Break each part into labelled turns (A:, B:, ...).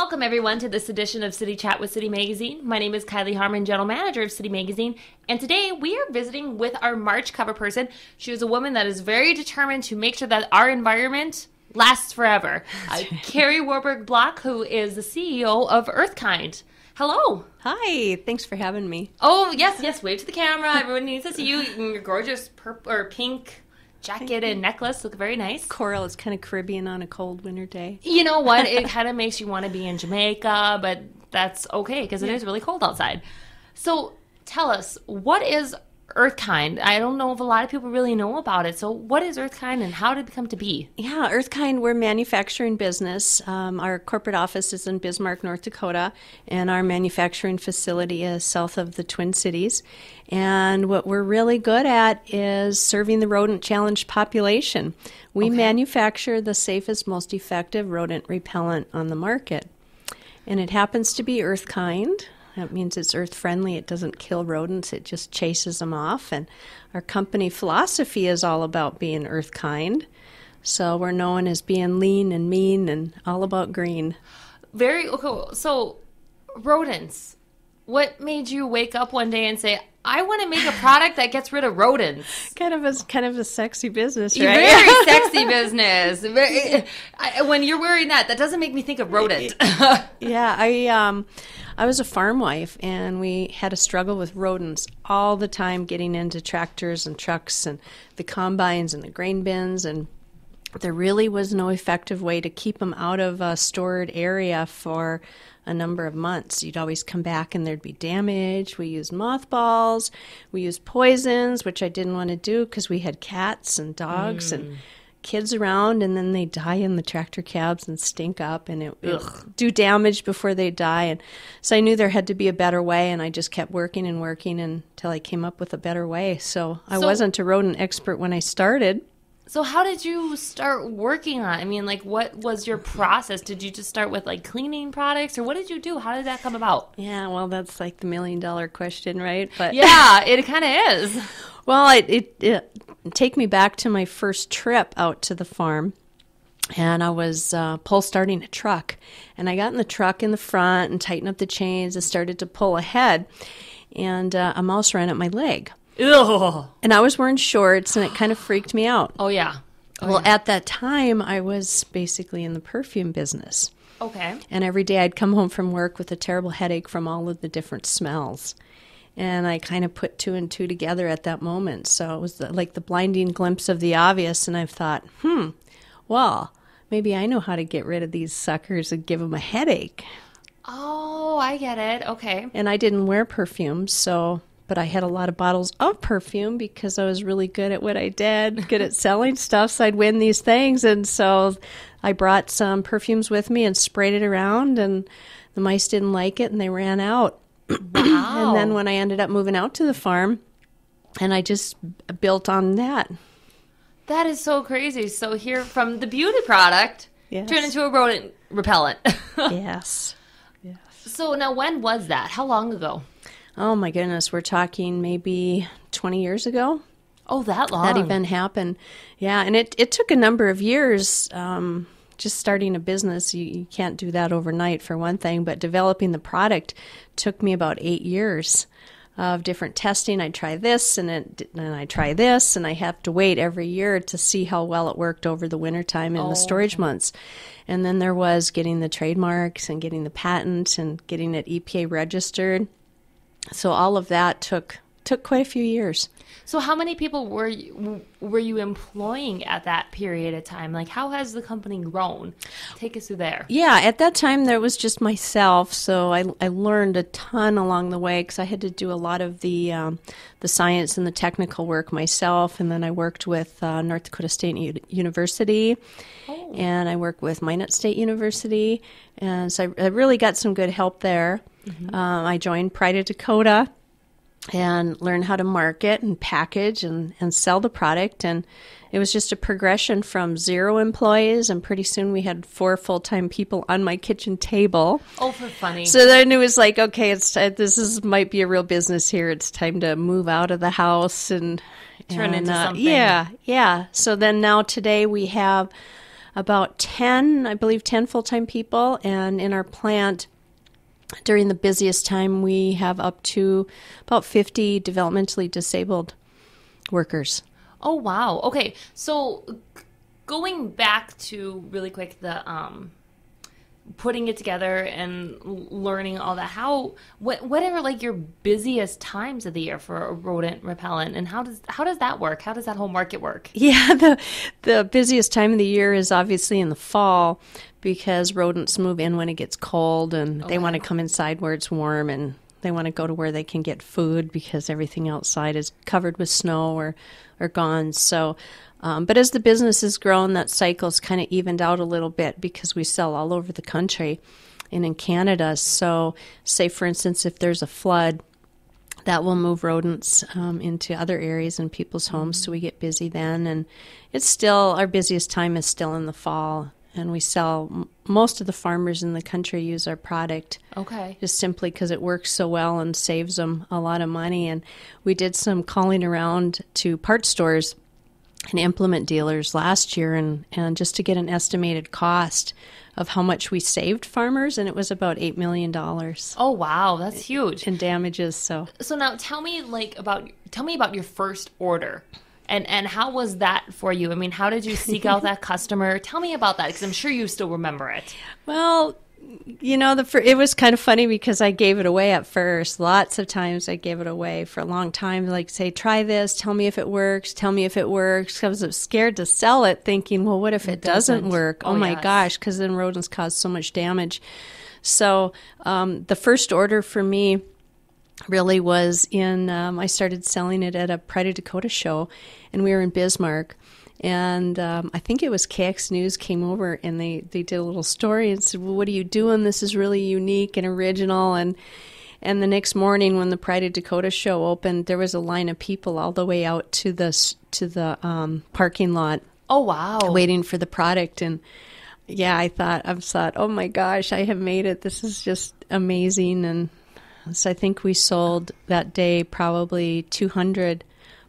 A: Welcome, everyone, to this edition of City Chat with City Magazine. My name is Kari Harmon, General Manager of City Magazine, and today we are visiting with our March cover person. She is a woman that is very determined to make sure that our environment lasts forever. Kari Warberg Block, who is the CEO of Earthkind. Hello.
B: Hi. Thanks for having me.
A: Oh, yes. Wave to the camera. Everyone needs to see you in your gorgeous purple or pink jacket and necklace. Look very nice.
B: Coral is kind of Caribbean on a cold winter day.
A: You know what? It kind of makes you want to be in Jamaica, but that's okay because it is really cold outside. So tell us, what is Earthkind? I don't know if a lot of people really know about it. So what is Earthkind and how did it come to be?
B: Yeah, Earthkind, we're a manufacturing business. Our corporate office is in Bismarck, North Dakota, and our manufacturing facility is south of the Twin Cities. And what we're really good at is serving the rodent-challenged population. We manufacture the safest, most effective rodent repellent on the market. And it happens to be Earthkind. That means it's earth-friendly. It doesn't kill rodents. It just chases them off. And our company philosophy is all about being earth-kind. So we're known as being lean and mean and all about green.
A: Very cool. So rodents, what made you wake up one day and say, I want to make a product that gets rid of rodents?
B: Kind of a sexy business, right?
A: Very sexy business. When you're wearing that doesn't make me think of rodent.
B: Yeah, I was a farm wife, and we had a struggle with rodents all the time getting into tractors and trucks and the combines and the grain bins, and there really was no effective way to keep them out of a stored area for a number of months. You'd always come back and there'd be damage. We used mothballs. We used poisons, which I didn't want to do because we had cats and dogs and kids around, and then they die in the tractor cabs and stink up, and it do damage before they die. And so I knew there had to be a better way, and I just kept working until I came up with a better way. So I wasn't a rodent expert when I started.
A: So how did you start working on it? I mean, what was your process? Did you just start with, cleaning products, or what did you do? How did that come about?
B: Yeah, well, that's the $1 million question, right? But
A: yeah, it kind of is.
B: Well, it take me back to my first trip out to the farm, and I was pull starting a truck, and I got in the truck in the front and tightened up the chains and started to pull ahead, and a mouse ran at my leg.
A: Ugh.
B: And I was wearing shorts, and it kind of freaked me out.
A: Oh, yeah.
B: At that time, I was basically in the perfume business.
A: Okay.
B: And every day I'd come home from work with a terrible headache from all of the different smells. And I kind of put two and two together at that moment. So it was like the blinding glimpse of the obvious. And I thought, well, maybe I know how to get rid of these suckers and give them a headache.
A: Oh, I get it. Okay.
B: And I didn't wear perfume, but I had a lot of bottles of perfume because I was really good at what I did, good at selling stuff. So I'd win these things. And so I brought some perfumes with me and sprayed it around, and the mice didn't like it and they ran out.
A: Wow.
B: And then when I ended up moving out to the farm, and I just built on that.
A: That is so crazy. So here from the beauty product, turned into a rodent repellent.
B: Yes.
A: So now when was that? How long ago?
B: Oh my goodness, we're talking maybe 20 years ago.
A: Oh, that long.
B: That event happened. Yeah, and it took a number of years. Just starting a business, you can't do that overnight for one thing, but developing the product took me about 8 years of different testing. I'd try this, and I try this, and I have to wait every year to see how well it worked over the wintertime and the storage months. And then there was getting the trademarks and getting the patent and getting it EPA registered. So all of that took quite a few years.
A: So how many people were you employing at that period of time? How has the company grown? Take us through there.
B: Yeah, at that time there was just myself, so I learned a ton along the way because I had to do a lot of the science and the technical work myself, and then I worked with North Dakota State University, and I worked with Minot State University, and so I really got some good help there. Mm-hmm. I joined Pride of Dakota and learn how to market and package and sell the product. And it was just a progression from 0 employees, and pretty soon we had 4 full-time people on my kitchen table.
A: Oh, for funny.
B: So then it was like, okay, might be a real business here. It's time to move out of the house and
A: turn into something.
B: Yeah. So then now today we have about 10, I believe 10 full-time people. And in our plant, during the busiest time, we have up to about 50 developmentally disabled workers.
A: Oh, wow. Okay. So going back to really quick the putting it together and learning all that, what are like your busiest times of the year for a rodent repellent, and how does that work? How does that whole market work?
B: Yeah, the busiest time of the year is obviously in the fall, because rodents move in when it gets cold, and they want to come inside where it's warm, and they want to go to where they can get food because everything outside is covered with snow or gone. So but as the business has grown, that cycle's kind of evened out a little bit, because we sell all over the country and in Canada. So say, for instance, if there's a flood, that will move rodents into other areas in people's homes. So we get busy then. And it's still, our busiest time is still in the fall. And we sell, most of the farmers in the country use our product.
A: Okay. Just
B: simply because it works so well and saves them a lot of money. And we did some calling around to part stores and implement dealers last year, and just to get an estimated cost of how much we saved farmers, and it was about $8 million.
A: Oh, wow, that's huge.
B: In damages. So
A: now tell me about your first order. And how was that for you? I mean, how did you seek out that customer? Tell me about that, because I'm sure you still remember it.
B: Well, it was kind of funny, because I gave it away at first. Lots of times I gave it away for a long time, like say, try this, tell me if it works, tell me if it works. I was scared to sell it, thinking, well, what if it doesn't work? Oh my gosh, because then rodents cause so much damage. So the first order for me really was I started selling it at a Pride of Dakota show, and we were in Bismarck. And I think it was KX News came over, and they did a little story and said, well, what are you doing? This is really unique and original. And the next morning when the Pride of Dakota show opened, there was a line of people all the way out to the parking lot.
A: Oh, wow.
B: Waiting for the product. And yeah, I thought, oh my gosh, I have made it. This is just amazing. And so I think we sold that day probably 200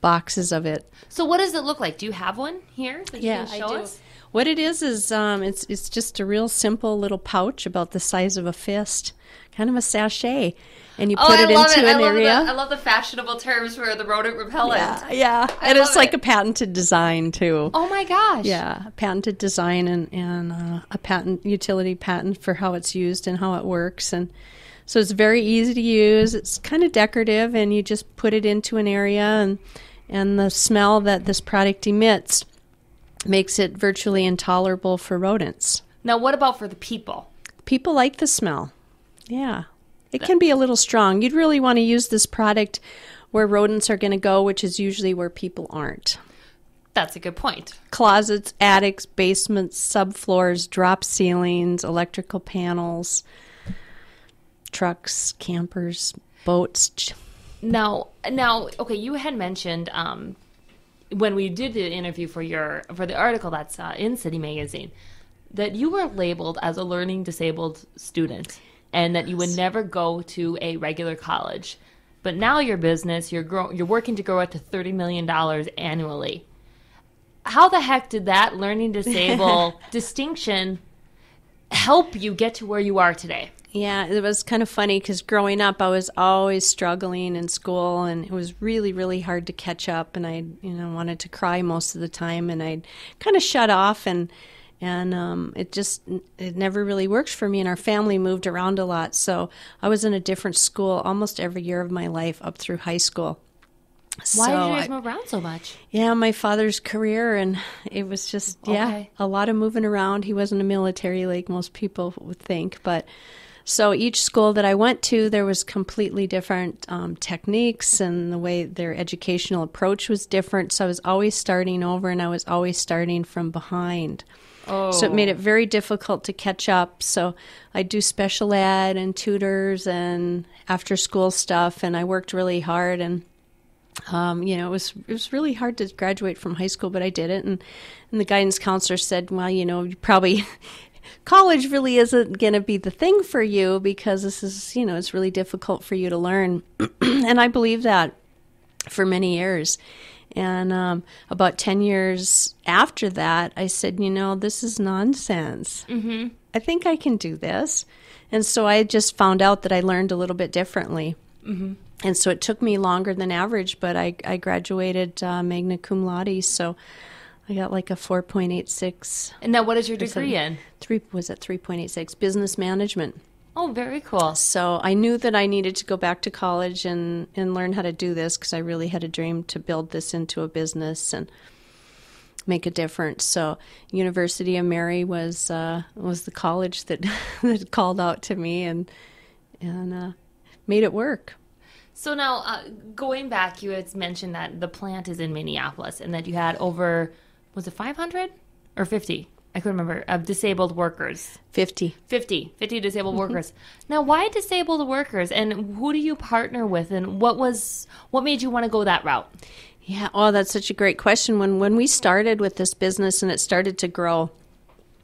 B: boxes of it.
A: So what does it look like? Do you have one here that you can show us?
B: What it is it's just a real simple little pouch about the size of a fist, kind of a sachet, and you put it into an area.
A: I love the fashionable terms for the rodent repellent.
B: Yeah. And it's like a patented design too.
A: Oh my gosh.
B: Yeah, a patented design and a utility patent for how it's used and how it works. And so it's very easy to use. It's kind of decorative, and you just put it into an area, and the smell that this product emits makes it virtually intolerable for rodents.
A: Now, what about for the people?
B: People like the smell. Yeah. It can be a little strong. You'd really want to use this product where rodents are going to go, which is usually where people aren't.
A: That's a good point.
B: Closets, attics, basements, subfloors, drop ceilings, electrical panels, trucks, campers, boats.
A: Now, okay, you had mentioned when we did the interview for the article that's in City Magazine that you were labeled as a learning disabled student, and that you would never go to a regular college. But now your business, you're working to grow it to $30 million annually. How the heck did that learning disabled distinction help you get to where you are today?
B: Yeah, it was kind of funny because growing up, I was always struggling in school, and it was really, really hard to catch up. And I, wanted to cry most of the time, and I'd kind of shut off, and it never really worked for me. And our family moved around a lot, so I was in a different school almost every year of my life up through high school.
A: Why did you guys move around so much?
B: Yeah, my father's career, and it was just a lot of moving around. He wasn't a military like most people would think, but. So each school that I went to, there was completely different techniques, and the way their educational approach was different. So I was always starting over, and I was always starting from behind. Oh. So it made it very difficult to catch up. So I do special ed and tutors and after school stuff, and I worked really hard. And it was really hard to graduate from high school, but I did it. And the guidance counselor said, well, you probably. College really isn't going to be the thing for you because this is, it's really difficult for you to learn. And I believe that for many years. And about 10 years after that, I said, this is nonsense. Mm-hmm. I think I can do this. And so I just found out that I learned a little bit differently. Mm-hmm. And so it took me longer than average, but I graduated magna cum laude, so I got like a 4.86.
A: And now what is your degree in?
B: 3.86, business management.
A: Oh, very cool.
B: So I knew that I needed to go back to college and learn how to do this because I really had a dream to build this into a business and make a difference. So University of Mary was the college that that called out to me and made it work.
A: So now, going back, you had mentioned that the plant is in Minneapolis and that you had over, was it 500 or 50? I couldn't remember, of disabled workers.
B: 50
A: disabled workers. Now, why disabled workers, and who do you partner with, and what made you want to go that route?
B: Yeah, that's such a great question. When we started with this business and it started to grow,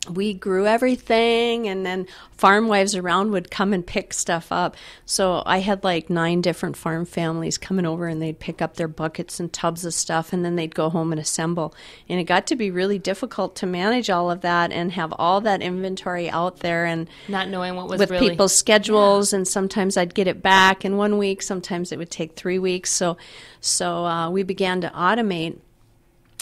B: we grew everything, and then farm wives around would come and pick stuff up. So I had like 9 different farm families coming over, and they'd pick up their buckets and tubs of stuff, and then they'd go home and assemble. And it got to be really difficult to manage all of that and have all that inventory out there, and
A: not knowing what was
B: with
A: really
B: people's schedules. Yeah. And sometimes I'd get it back in 1 week. Sometimes it would take 3 weeks. So we began to automate.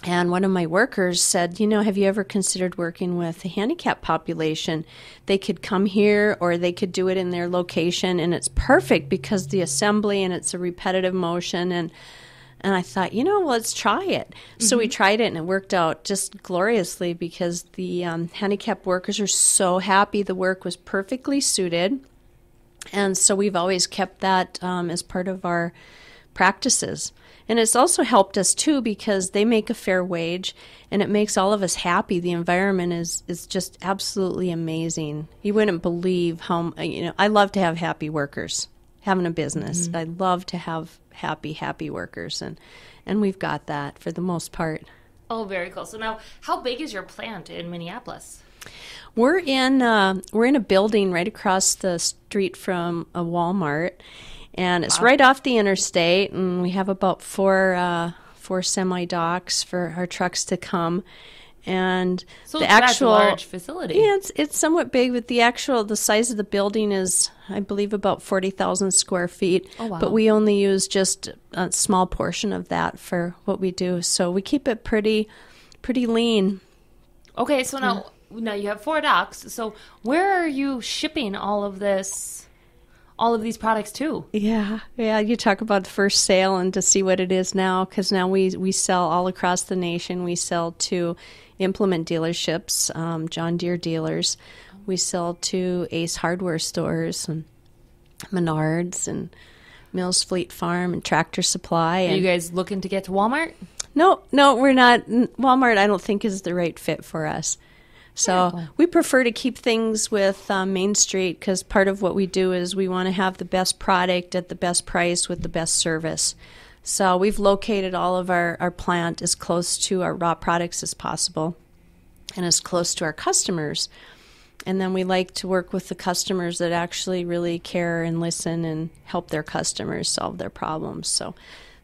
B: And one of my workers said, have you ever considered working with the handicapped population? They could come here or they could do it in their location, and it's perfect because the assembly and it's a repetitive motion. And I thought, let's try it. Mm-hmm. So we tried it, and it worked out just gloriously because the handicapped workers are so happy. The work was perfectly suited. And so we've always kept that as part of our practices. And it's also helped us, too, because they make a fair wage, and it makes all of us happy. The environment is just absolutely amazing. You wouldn't believe how, I love to have happy workers, having a business. Mm-hmm. I love to have happy workers, and we've got that for the most part.
A: Oh, very cool. So now, how big is your plant in Minneapolis?
B: We're in a building right across the street from a Walmart. And it's right off the interstate, and we have about four semi-docks for our trucks to come. And
A: so that's a large facility.
B: Yeah, it's somewhat big, but the size of the building is, I believe, about 40,000 square feet.
A: Oh, wow.
B: But we only use just a small portion of that for what we do. So we keep it pretty lean.
A: Okay, so now you have 4 docks. So where are you shipping all of these products too? Yeah.
B: You talk about the first sale and to see what it is now, because now we sell all across the nation. We sell to implement dealerships, John Deere dealers. We sell to Ace Hardware stores and Menards and Mills Fleet Farm and Tractor Supply.
A: Are you guys looking to get to Walmart?
B: No, we're not. Walmart, I don't think, is the right fit for us. So we prefer to keep things with Main Street, because part of what we do is we want to have the best product at the best price with the best service. So we've located all of our plant as close to our raw products as possible and as close to our customers. And then we like to work with the customers that actually really care and listen and help their customers solve their problems. So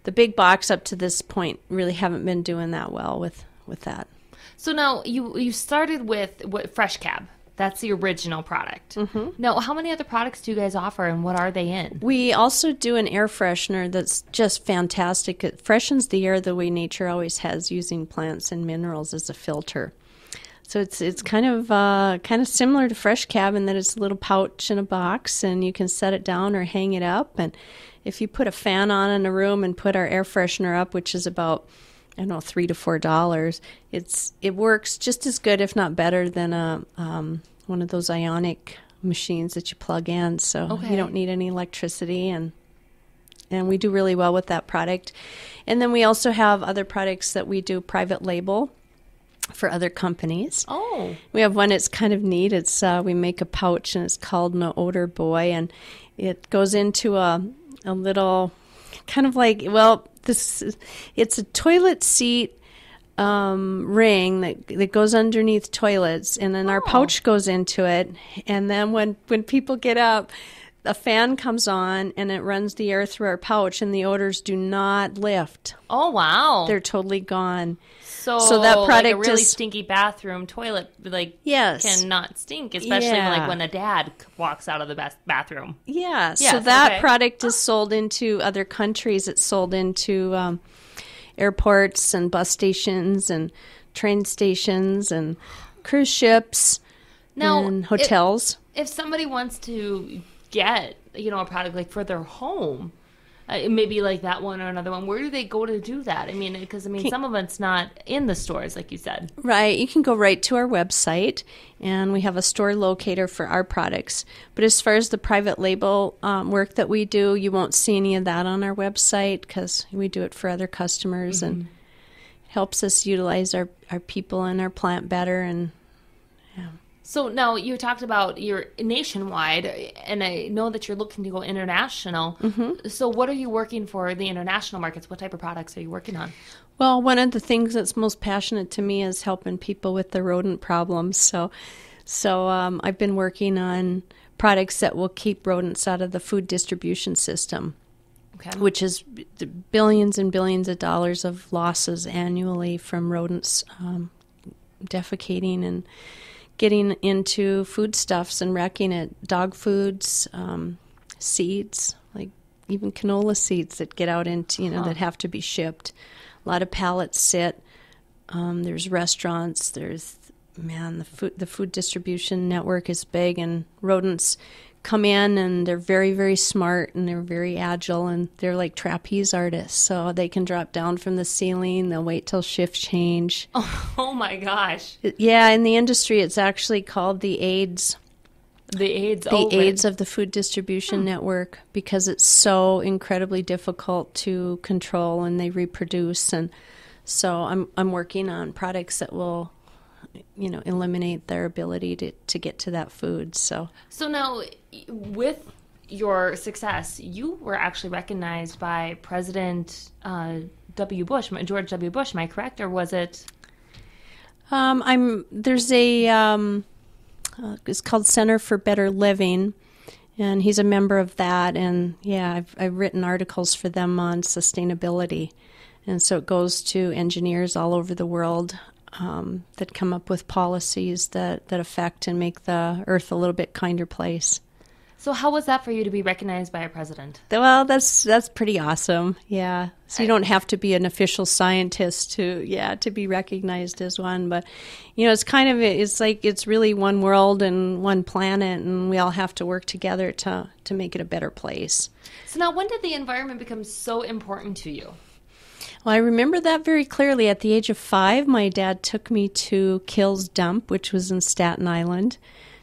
B: the big box up to this point really haven't been doing that well with that.
A: So now you started with Fresh Cab. That's the original product. Mm-hmm. Now, how many other products do you guys offer, and what are they in?
B: We also do an air freshener that's just fantastic. It freshens the air the way nature always has, using plants and minerals as a filter. So it's kind of similar to Fresh Cab in that it's a little pouch in a box, and you can set it down or hang it up. And if you put a fan on in a room and put our air freshener up, which is about $3 to $4. It works just as good, if not better, than one of those ionic machines that you plug in. So you don't need any electricity, and we do really well with that product. And then we also have other products that we do private label for other companies.
A: Oh,
B: we have one that's kind of neat. It's we make a pouch, and it's called No Odor Boy, and it goes into a little kind of like it's a toilet seat ring that goes underneath toilets, and then our pouch goes into it. And then when people get up, a fan comes on and it runs the air through our pouch, and the odors do not lift.
A: Oh, wow.
B: They're totally gone.
A: So
B: that product
A: like a really
B: is
A: stinky bathroom toilet, like,
B: yes,
A: cannot stink, especially
B: yeah.
A: when a dad walks out of the bathroom.
B: Yeah.
A: Yes,
B: so that
A: okay.
B: product is sold into other countries. It's sold into airports and bus stations and train stations and cruise ships and hotels.
A: If somebody wants to get, a product like for their home, maybe like that one or another one, where do they go to do that? I mean, because some of it's not in the stores, like you said.
B: Right. You can go right to our website, and we have a store locator for our products. But as far as the private label work that we do, you won't see any of that on our website because we do it for other customers, and it helps us utilize our people and our plant better. And yeah.
A: So now you talked about you're nationwide, and I know that you're looking to go international. Mm-hmm. So what are you working for the international markets? What type of products are you working on?
B: Well, one of the things that's most passionate to me is helping people with the rodent problems. So I've been working on products that will keep rodents out of the food distribution system, which is billions and billions of dollars of losses annually from rodents defecating and getting into foodstuffs and wrecking it. Dog foods, seeds, like even canola seeds that get out into, that have to be shipped. A lot of pallets sit. There's restaurants. There's, the food distribution network is big, and rodents come in, and they're very, very smart, and they're very agile, and they're like trapeze artists. So they can drop down from the ceiling. They'll wait till shift change.
A: Oh my gosh.
B: Yeah, in the industry, it's actually called the AIDS.
A: The AIDS.
B: The AIDS of the food distribution network, because it's so incredibly difficult to control, and they reproduce. And so I'm working on products that will, eliminate their ability to get to that food. So
A: now, with your success, you were actually recognized by President George W. Bush. Am I correct, or was it?
B: There's a it's called Center for Better Living, and he's a member of that. And yeah, I've written articles for them on sustainability, and so it goes to engineers all over the world that come up with policies that affect and make the earth a little bit kinder place.
A: So how was that for you to be recognized by a president?
B: Well, that's pretty awesome. Yeah. So you don't have to be an official scientist to be recognized as one. But, it's really one world and one planet, and we all have to work together to make it a better place.
A: So now, when did the environment become so important to you?
B: Well, I remember that very clearly. At the age of 5, my dad took me to Kill's dump, which was in Staten Island,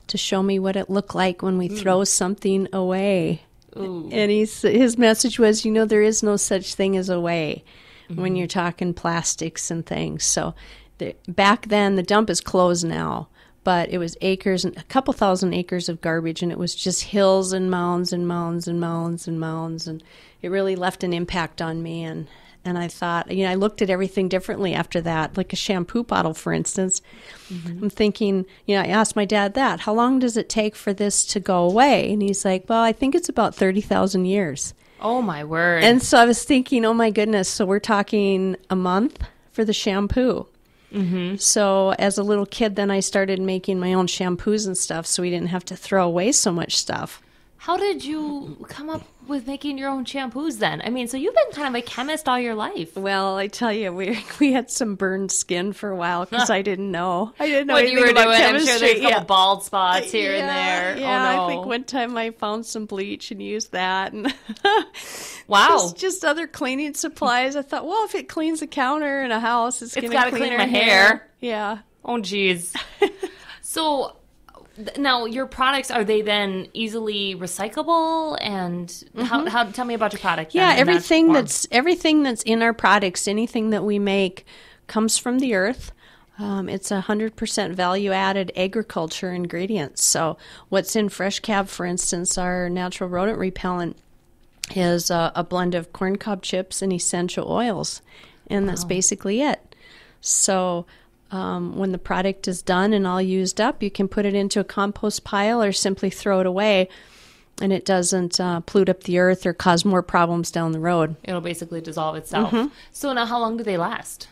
B: to show me what it looked like when we throw something away. Ooh. And his message was, there is no such thing as away when you're talking plastics and things. So back then, the dump is closed now, but it was acres and a couple thousand acres of garbage, and it was just hills and mounds and mounds and mounds and mounds, and it really left an impact on me. And I thought, I looked at everything differently after that, like a shampoo bottle, for instance. Mm-hmm. I'm thinking, I asked my dad that, how long does it take for this to go away? And he's like, well, I think it's about 30,000 years.
A: Oh, my word.
B: And so I was thinking, oh, my goodness, so we're talking a month for the shampoo. Mm-hmm. So as a little kid, then I started making my own shampoos and stuff, so we didn't have to throw away so much stuff.
A: How did you come up with making your own shampoos then? I mean, so you've been kind of a chemist all your life.
B: Well, I tell you, we had some burned skin for a while because I didn't know. I didn't know
A: what
B: anything
A: you were
B: about
A: doing.
B: chemistry.
A: I'm sure there's a couple bald spots here and there.
B: Yeah,
A: oh, no.
B: I think one time I found some bleach and used that. And
A: wow.
B: Just other cleaning supplies. I thought, well, if it cleans a counter in a house, it's going to clean
A: my hair.
B: Yeah.
A: Oh, geez. So now, your products, are they then easily recyclable? And how tell me about your product.
B: Yeah, everything that's in our products, anything that we make, comes from the earth. It's 100% value-added agriculture ingredients. So what's in Fresh Cab, for instance, our natural rodent repellent, is a blend of corncob chips and essential oils, and that's basically it. So when the product is done and all used up, you can put it into a compost pile or simply throw it away. and it doesn't pollute up the earth or cause more problems down the road.
A: It'll basically dissolve itself. So now how long do they last?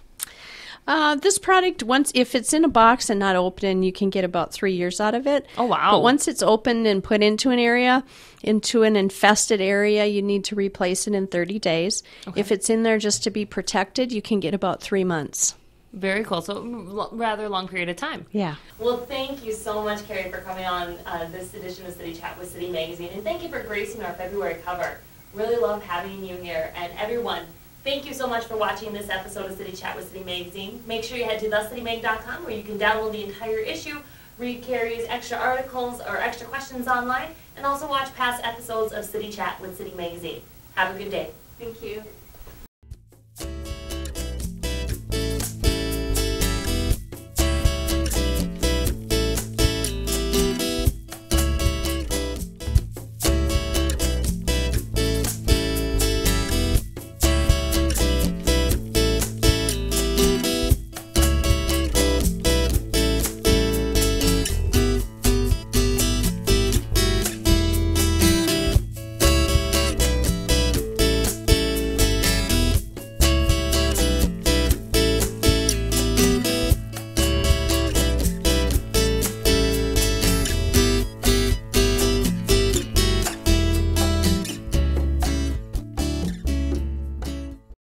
B: This product, if it's in a box and not open, you can get about 3 years out of it.
A: Oh, wow.
B: But once it's opened and put into an area, into an infested area, you need to replace it in 30 days. Okay. If it's in there just to be protected, you can get about 3 months.
A: Very cool. So rather long period of time.
B: Yeah.
A: Well, thank you so much, Kari, for coming on this edition of City Chat with City Magazine. And thank you for gracing our February cover. Really love having you here. And everyone, thank you so much for watching this episode of City Chat with City Magazine. Make sure you head to thecitymag.com where you can download the entire issue, read Kari's extra articles or extra questions online, and also watch past episodes of City Chat with City Magazine. Have a good day.
C: Thank you.